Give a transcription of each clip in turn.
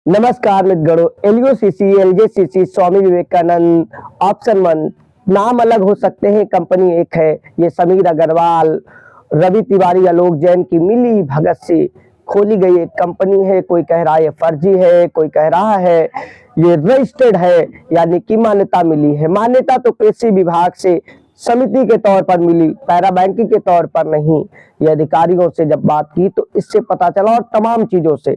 नमस्कार मित्रगणों, LUCC, एलजेसीसी, Swami Vivekananda, option 1 नाम अलग हो सकते हैं, कंपनी एक है। ये समीर अग्रवाल, रवि तिवारी, आलोक जैन की मिली भगत से खोली गई एक कंपनी है। कोई कह रहा है ये फर्जी है, कोई कह रहा है ये रजिस्टर्ड है, यानी कि मान्यता मिली है। मान्यता तो कृषि विभाग से समिति के तौर पर मिली, पैरा बैंकिंग के तौर पर नहीं। ये अधिकारियों से जब बात की तो इससे पता चला, और तमाम चीजों से,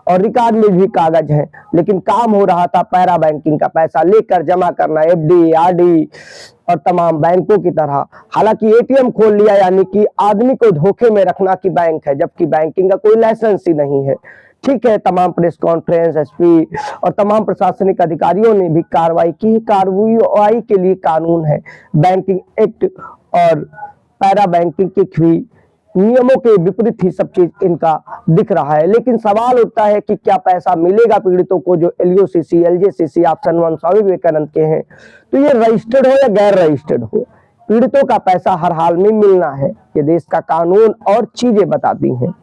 और रिकॉर्ड में भी कागज है। लेकिन काम हो रहा था पैरा बैंकिंग का पैसा लेकर जमा करना, एफडी, आरडी और तमाम बैंकों की तरह। हालांकि एटीएम खोल लिया, यानी कि आदमी को धोखे में रखना कि बैंक है, जबकि बैंकिंग का कोई लाइसेंस ही नहीं है। ठीक है, तमाम प्रेस कॉन्फ्रेंस, एसपी और तमाम प्रशासनिक अधिकारियों ने भी कार्रवाई की। कार्रवाई के लिए कानून है, बैंकिंग एक्ट और पैरा बैंकिंग के नियमों के विपरीत ही सब चीज इनका दिख रहा है। लेकिन सवाल उठता है कि क्या पैसा मिलेगा पीड़ितों को जो एलयूसीसी, एलजेसीसी, ऑप्शन 1 स्वामी विवेकानंद के हैं? तो ये रजिस्टर्ड हो या गैर रजिस्टर्ड हो, पीड़ितों का पैसा हर हाल में मिलना है। ये देश का कानून और चीजें बताती हैं।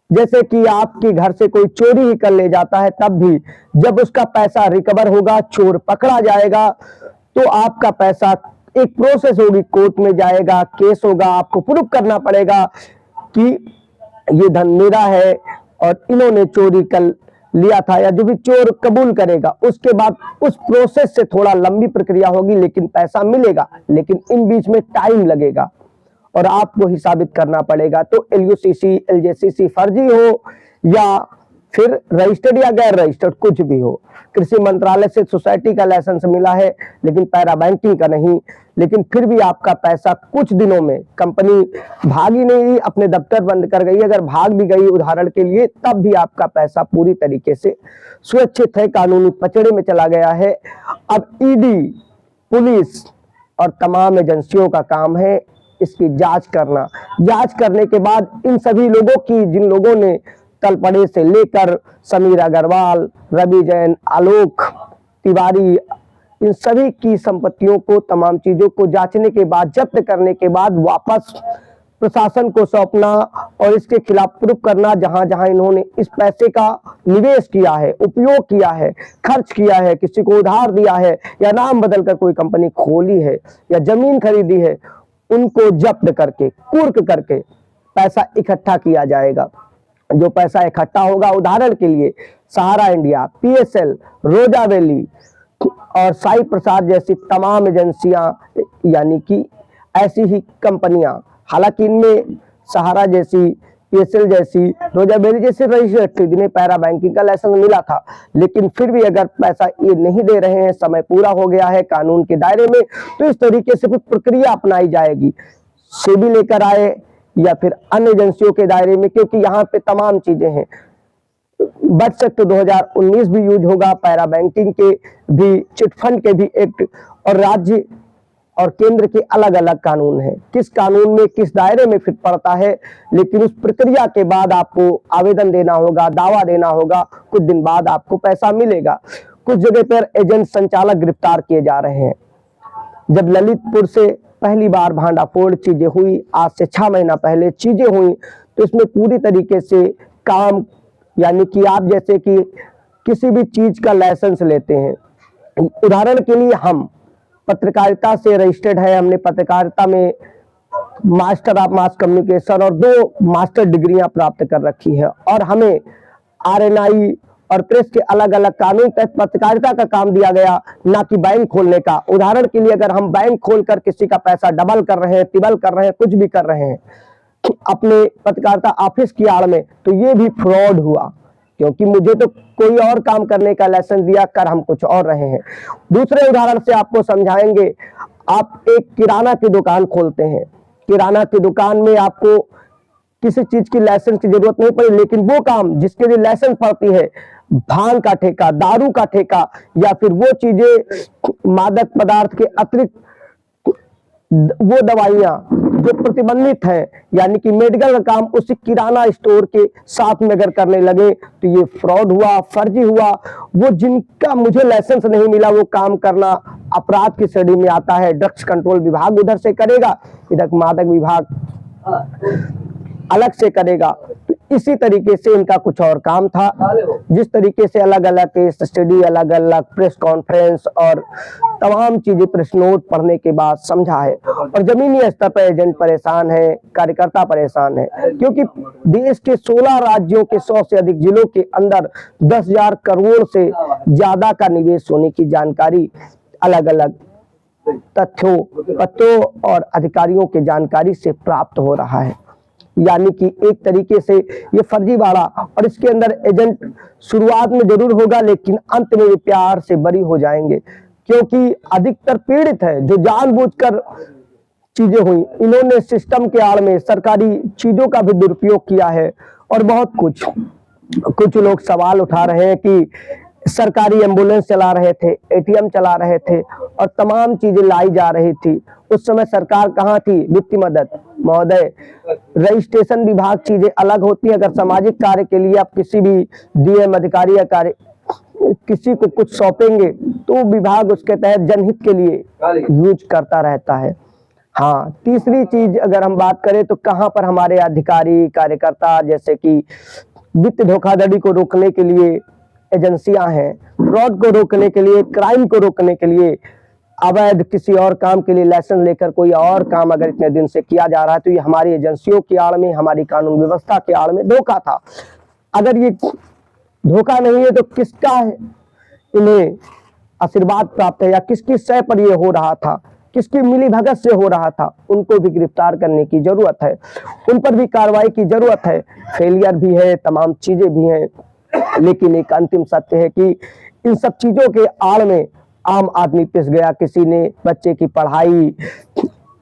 जैसे कि आपके घर से कोई चोरी ही कर ले जाता है, तब भी जब उसका पैसा रिकवर होगा, चोर पकड़ा जाएगा, तो आपका पैसा एक प्रोसेस होगी, कोर्ट में जाएगा, केस होगा, आपको प्रूफ करना पड़ेगा कि ये धन मेरा है और इन्होंने चोरी कर लिया था, या जो भी चोर कबूल करेगा। उसके बाद उस प्रोसेस से थोड़ा लंबी प्रक्रिया होगी, लेकिन पैसा मिलेगा। लेकिन इन बीच में टाइम लगेगा और आपको ही साबित करना पड़ेगा। तो एलयूसीसी, एलजेसीसी फर्जी हो या फिर रजिस्टर्ड या गैर रजिस्टर्ड, कुछ भी हो, कृषि मंत्रालय से सोसाइटी का लाइसेंस मिला है लेकिन पैरा बैंकिंग का नहीं। लेकिन फिर भी आपका पैसा कुछ दिनों में, कंपनी भागी नहीं, अपने दफ्तर बंद कर गई, अगर भाग भी गई उदाहरण के लिए, तब भी आपका पैसा पूरी तरीके से सुरक्षित है, कानूनी पचड़े में चला गया है। अब ईडी, पुलिस और तमाम एजेंसियों का काम है इसकी जांच करना। जांच करने के बाद इन सभी लोगों की, जिन लोगों ने तलपड़े से लेकर समीर अग्रवाल, रवि जैन, आलोक तिवारी, इन सभी की संपत्तियों को, तमाम चीजों को जांचने के बाद, जब्त करने के बाद वापस प्रशासन को सौंपना और इसके खिलाफ प्रूफ करना, जहां जहां इन्होंने इस पैसे का निवेश किया है, उपयोग किया है, खर्च किया है, किसी को उधार दिया है, या नाम बदलकर कोई कंपनी खोली है या जमीन खरीदी है, उनको जब्त करके, कुर्क करके पैसा इकट्ठा किया जाएगा। जो पैसा इकट्ठा होगा, उदाहरण के लिए सहारा इंडिया, पीएसएल, रोजा वैली और साई प्रसाद जैसी तमाम एजेंसियां, यानी कि ऐसी ही कंपनियां, हालांकि इनमें सहारा जैसी, पीएसएल जैसी, रोजा वैली जैसे रजिस्टर्ड थी, जिन्हें पैरा बैंकिंग का लाइसेंस मिला था, लेकिन फिर भी अगर पैसा ये नहीं दे रहे हैं, समय पूरा हो गया है कानून के दायरे में, तो इस तरीके से फिर प्रक्रिया अपनाई जाएगी। सेबी लेकर आए या फिर अन्य एजेंसियों के दायरे में, क्योंकि यहाँ पे तमाम चीजें हैं। बच सकते 2019 भी यूज होगा, पैरा बैंकिंग के भी, चिटफंड के भी एक्ट, और राज्य और केंद्र के अलग अलग कानून हैं, किस कानून में किस दायरे में फिट पड़ता है। लेकिन उस प्रक्रिया के बाद आपको आवेदन देना होगा, दावा देना होगा, कुछ दिन बाद आपको पैसा मिलेगा। कुछ जगह पर एजेंट संचालक गिरफ्तार किए जा रहे हैं। जब ललितपुर से पहली बार भांडाफोड़ चीजें हुई, आज से 6 महीना पहले चीजें हुई, तो इसमें पूरी तरीके से काम, यानी कि आप जैसे कि किसी भी चीज का लाइसेंस लेते हैं, उदाहरण के लिए हम पत्रकारिता से रजिस्टर्ड है, हमने पत्रकारिता में मास्टर ऑफ मास कम्युनिकेशन और 2 मास्टर डिग्रियां प्राप्त कर रखी है, और हमें आरएनआई और प्रेस के अलग अलग कानून तहत पत्रकारिता का काम दिया गया, ना कि बैंक खोलने का। उदाहरण के लिए अगर हम बैंक खोलकर किसी का पैसा डबल कर रहे हैं, ट्रिपल कर रहे हैं, कुछ भी कर रहे हैं अपने पत्रकारिता ऑफिस की आड़ में, तो ये भी फ्रॉड हुआ, क्योंकि मुझे तो कोई और काम करने का लाइसेंस दिया, कर हम कुछ और रहे हैं। दूसरे उदाहरण से आपको समझाएंगे। आप एक किराना की दुकान खोलते हैं, किराना की दुकान में आपको किसी चीज की लाइसेंस की जरूरत नहीं पड़ी, लेकिन वो काम जिसके लिए लाइसेंस पड़ती है, भांग का ठेका, दारू का ठेका, या फिर वो चीजें, मादक पदार्थ के अतिरिक्त वो दवाइयां जो प्रतिबंधित है, यानी कि मेडिकल का काम, उसी किराना स्टोर के साथ में अगर करने लगे, तो ये फ्रॉड हुआ, फर्जी हुआ। वो जिनका मुझे लाइसेंस नहीं मिला, वो काम करना अपराध की श्रेणी में आता है। ड्रग्स कंट्रोल विभाग उधर से करेगा, इधर मादक विभाग अलग से करेगा। तो इसी तरीके से इनका कुछ और काम था। जिस तरीके से अलग अलग केस स्टडी, अलग अलग प्रेस कॉन्फ्रेंस और तमाम चीजें प्रेस नोट पढ़ने के बाद समझा है। और जमीनी स्तर पर एजेंट परेशान है, कार्यकर्ता परेशान है, क्योंकि देश के 16 राज्यों के 100 से अधिक जिलों के अंदर 10,000 करोड़ से ज्यादा का निवेश होने की जानकारी अलग अलग तथ्यों, पत्रों और अधिकारियों के जानकारी से प्राप्त हो रहा है। यानी कि एक तरीके से ये फर्जीवाड़ा, और इसके अंदर एजेंट शुरुआत में जरूर होगा लेकिन अंत में ये प्यार से बरी हो जाएंगे, क्योंकि अधिकतर पीड़ित है जो जानबूझकर चीजें हुई। इन्होंने सिस्टम के आड़ में सरकारी चीजों का भी दुरुपयोग किया है। और बहुत कुछ लोग सवाल उठा रहे हैं कि सरकारी एम्बुलेंस चला रहे थे, एटीएम चला रहे थे और तमाम चीजें लाई जा रही थी। उस समय सरकार कहाँ थी? वित्तीय मदद। महोदय, रजिस्ट्रेशन विभाग चीजें अलग होती है। अगर सामाजिक कार्य के लिए आप किसी भी डीएम अधिकारी या कार्य किसी को कुछ सौंपेंगे तो विभाग उसके तहत जनहित के लिए यूज करता रहता है। हाँ, तीसरी चीज अगर हम बात करें तो कहाँ पर हमारे अधिकारी कार्यकर्ता, जैसे कि वित्त धोखाधड़ी को रोकने के लिए एजेंसियां हैं, फ्रॉड को रोकने के लिए, क्राइम को रोकने के लिए, अवैध किसी और काम के लिए लाइसेंस लेकर कोई और काम अगर इतने दिन से किया जा रहा है तो ये हमारी एजेंसियों की आड़ में, हमारी कानून व्यवस्था के आड़ में धोखा था। अगर ये धोखा नहीं है तो किसका इन्हें आशीर्वाद प्राप्त है या किसकी सह पर ये हो रहा था, किसकी मिली भगत से हो रहा था? उनको भी गिरफ्तार करने की जरूरत है, उन पर भी कार्रवाई की जरूरत है। फेलियर भी है, तमाम चीजें भी हैं, लेकिन एक अंतिम सत्य है कि इन सब चीजों के आड़ में आम आदमी पिस गया। किसी ने बच्चे की पढ़ाई,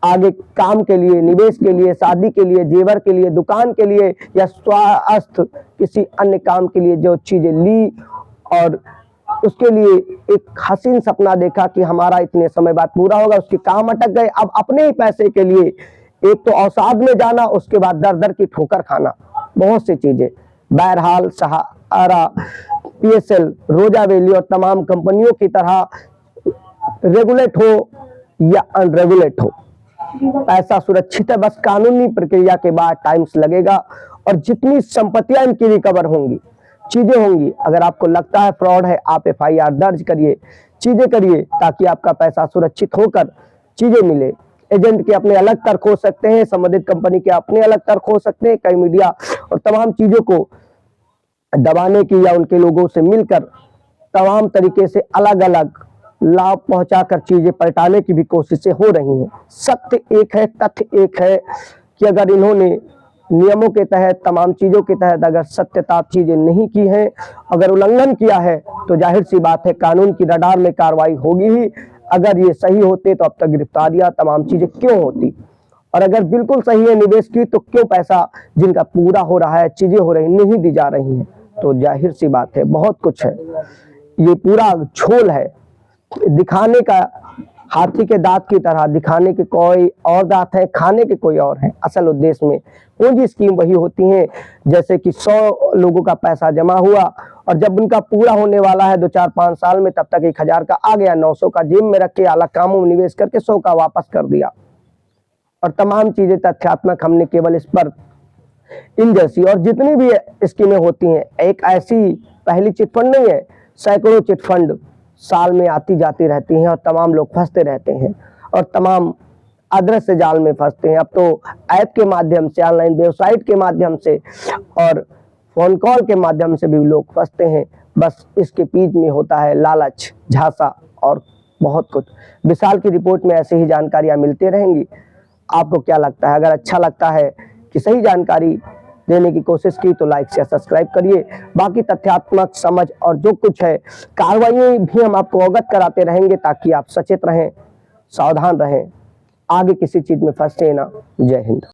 आगे काम के लिए, निवेश के लिए, शादी के लिए, जेवर के लिए, दुकान के लिए या स्वास्थ्य किसी अन्य काम के लिए जो चीजें ली और उसके लिए एक हसीन सपना देखा कि हमारा इतने समय बाद पूरा होगा, उसके काम अटक गए। अब अपने ही पैसे के लिए एक तो अवसाद में जाना, उसके बाद दर दर की ठोकर खाना, बहुत सी चीजें। बहरहाल सहारा, पीएसएल, रोजा वैली और तमाम कंपनियों की तरह रेगुलेट हो या अनरेगुलेट हो, पैसा सुरक्षित है, बस कानूनी प्रक्रिया के बाद टाइम्स लगेगा और जितनी संपत्तियां इनकी रिकवर होंगी, चीजें होंगी, अगर आपको लगता है फ्रॉड है, आप एफआईआर दर्ज करिए, चीजें करिए ताकि आपका पैसा सुरक्षित होकर चीजें मिले। एजेंट के अपने अलग तर्क हो सकते हैं, संबंधित कंपनी के अपने अलग तर्क हो सकते हैं, कई मीडिया और तमाम चीजों को दबाने की या उनके लोगों से मिलकर तमाम तरीके से अलग अलग लाभ पहुंचाकर चीजें पलटाने की भी कोशिशें हो रही हैं। सत्य एक है, तथ्य एक है कि अगर इन्होंने नियमों के तहत, तमाम चीजों के तहत अगर सत्यता चीजें नहीं की हैं, अगर उल्लंघन किया है तो जाहिर सी बात है कानून की रडार में कार्रवाई होगी ही। अगर ये सही होते तो अब तक गिरफ्तारियां, तमाम चीजें क्यों होती? और अगर बिल्कुल सही है निवेश की तो क्यों पैसा जिनका पूरा हो रहा है, चीजें हो रही नहीं दी जा रही हैं? तो जाहिर सी बात है बहुत कुछ है, ये पूरा झोल है, दिखाने का हाथी के दांत की तरह, दिखाने के कोई और दांत है, खाने के कोई और है। असल उद्देश्य में पूंजी स्कीम वही होती है जैसे कि 100 लोगों का पैसा जमा हुआ और जब उनका पूरा होने वाला है 2-4-5 साल में, तब तक 1000 का आ गया, 900 का जेब में रख के अलग कामों में निवेश करके 100 का वापस कर दिया। और तमाम चीजें तथ्यात्मक, हमने केवल इस पर इन जैसी और जितनी भी स्कीमें होती हैं, एक ऐसी पहली चिटफंड नहीं है, सैकड़ों चिटफंड साल में आती जाती रहती हैं और तमाम लोग फंसते रहते हैं और तमाम अदृश्य जाल में फंसते हैं। अब तो ऐप के माध्यम से, ऑनलाइन वेबसाइट के माध्यम से और फोन कॉल के माध्यम से भी लोग फंसते हैं। बस इसके बीच में होता है लालच, झांसा और बहुत कुछ। विशाल की रिपोर्ट में ऐसे ही जानकारियां मिलती रहेंगी। आपको क्या लगता है? अगर अच्छा लगता है कि सही जानकारी देने की कोशिश की तो लाइक शेयर सब्सक्राइब करिए। बाकी तथ्यात्मक समझ और जो कुछ है कार्रवाई भी हम आपको अवगत कराते रहेंगे ताकि आप सचेत रहें, सावधान रहें, आगे किसी चीज में फंसे ना। जय हिंद।